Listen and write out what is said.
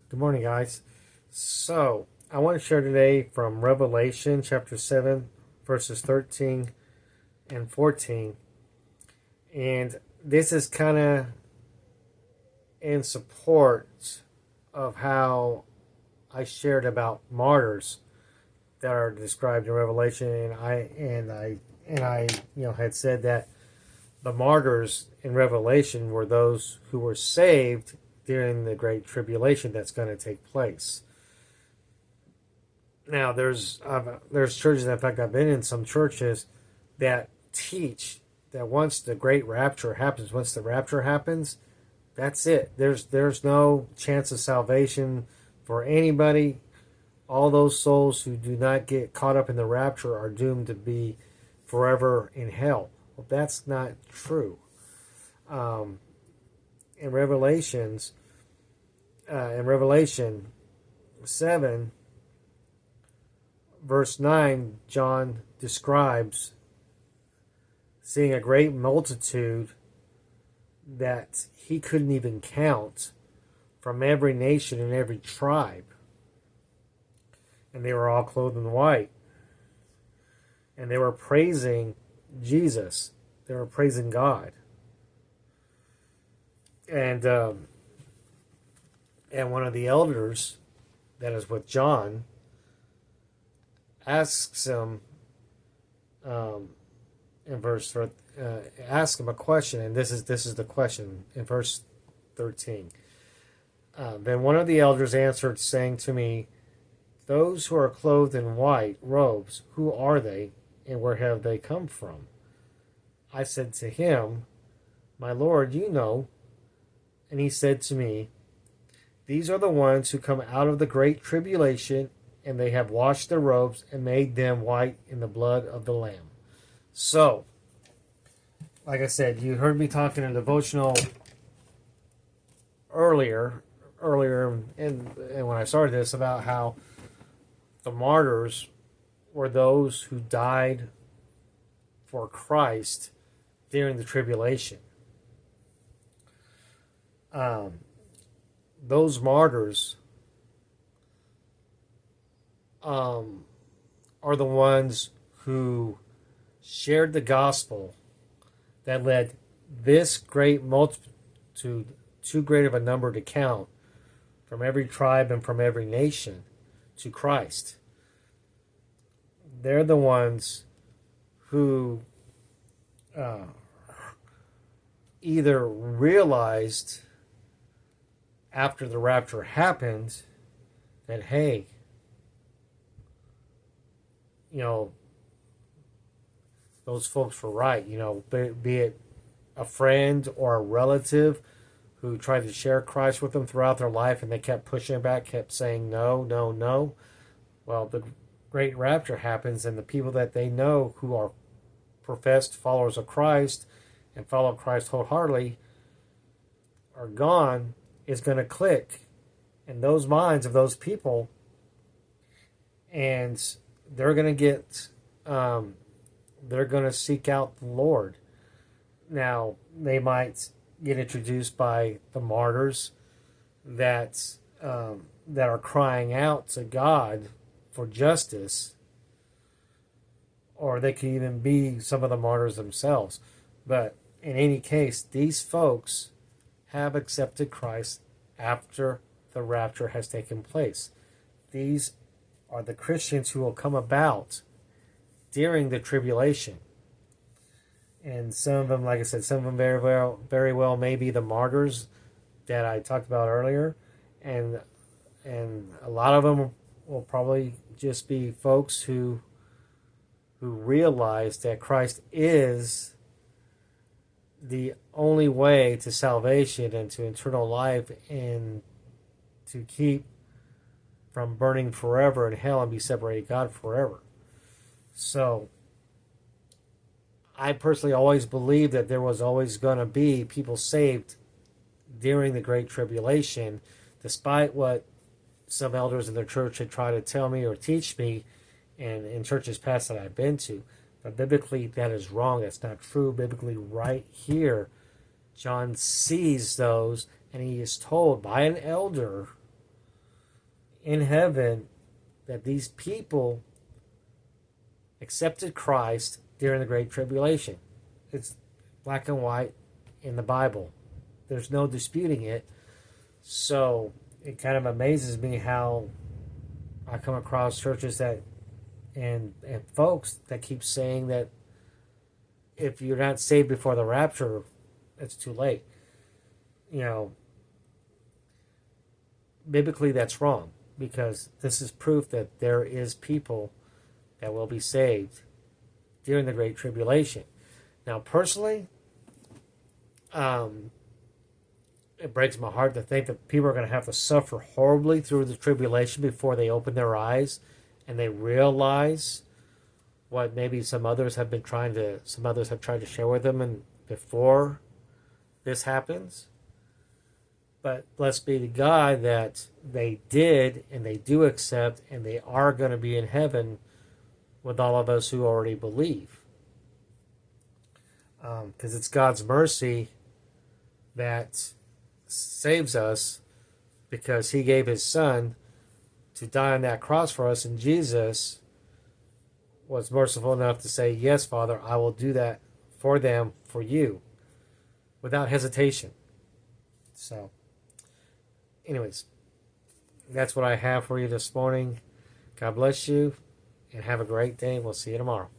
Good morning, guys. So, I want to share today from Revelation chapter 7, verses 13 and 14. And this is kind of in support of how I shared about martyrs that are described in Revelation. And I had said that the martyrs in Revelation were those who were saved during the Great Tribulation that's going to take place. Now, there's churches, in fact, I've been in some churches that teach that once the Great Rapture happens, that's it. There's no chance of salvation for anybody. All those souls who do not get caught up in the rapture are doomed to be forever in hell. Well, that's not true. In Revelation 7, verse 9, John describes seeing a great multitude that he couldn't even count from every nation and every tribe. And they were all clothed in white. And they were praising Jesus. They were praising God. And one of the elders that is with John asks him asks him a question, and this is the question in verse 13. Then one of the elders answered, saying to me, "Those who are clothed in white robes, who are they, and where have they come from?" I said to him, "My Lord, you know." And he said to me, "These are the ones who come out of the great tribulation, and they have washed their robes and made them white in the blood of the Lamb." So, like I said, you heard me talking in Devotional earlier, and when I started this, about how the martyrs were those who died for Christ during the tribulation. Those martyrs are the ones who shared the gospel that led this great multitude, too great of a number to count, from every tribe and from every nation to Christ. They're the ones who either realized after the rapture happened that, hey, those folks were right. Be it a friend or a relative who tried to share Christ with them throughout their life, and they kept pushing back, kept saying no, no, no. Well, the great rapture happens, and the people that they know who are professed followers of Christ and follow Christ wholeheartedly are gone, is going to click in those minds of those people, and they're going to seek out the Lord. Now, they might get introduced by the martyrs that are crying out to God for justice, or they could even be some of the martyrs themselves. But in any case, these folks have accepted Christ after the rapture has taken place. These are the Christians who will come about during the tribulation. And some of them, like I said, some of them very well may be the martyrs that I talked about earlier. And a lot of them will probably just be folks who realize that Christ is the only way to salvation and to eternal life, and to keep from burning forever in hell and be separated God forever. So, I personally always believed that there was always going to be people saved during the Great Tribulation, despite what some elders in their church had tried to tell me or teach me, and in churches past that I've been to. But biblically, that is wrong. That's not true. Biblically, right here, John sees those, and he is told by an elder in heaven that these people accepted Christ during the Great Tribulation. It's black and white in the Bible. There's no disputing it. So it kind of amazes me how I come across churches that and folks that keep saying that if you're not saved before the rapture, it's too late. You know, biblically that's wrong, because this is proof that there is people that will be saved during the Great Tribulation. Now, personally, it breaks my heart to think that people are going to have to suffer horribly through the tribulation before they open their eyes and they realize what maybe some others have tried to share with them and before this happens. But blessed be to God that they did and they do accept and they are going to be in heaven with all of us who already believe. Because it's God's mercy that saves us, because he gave his son to die on that cross for us, and Jesus was merciful enough to say, yes, Father, I will do that for them, for you, without hesitation. So, anyways, that's what I have for you this morning. God bless you, and have a great day. We'll see you tomorrow.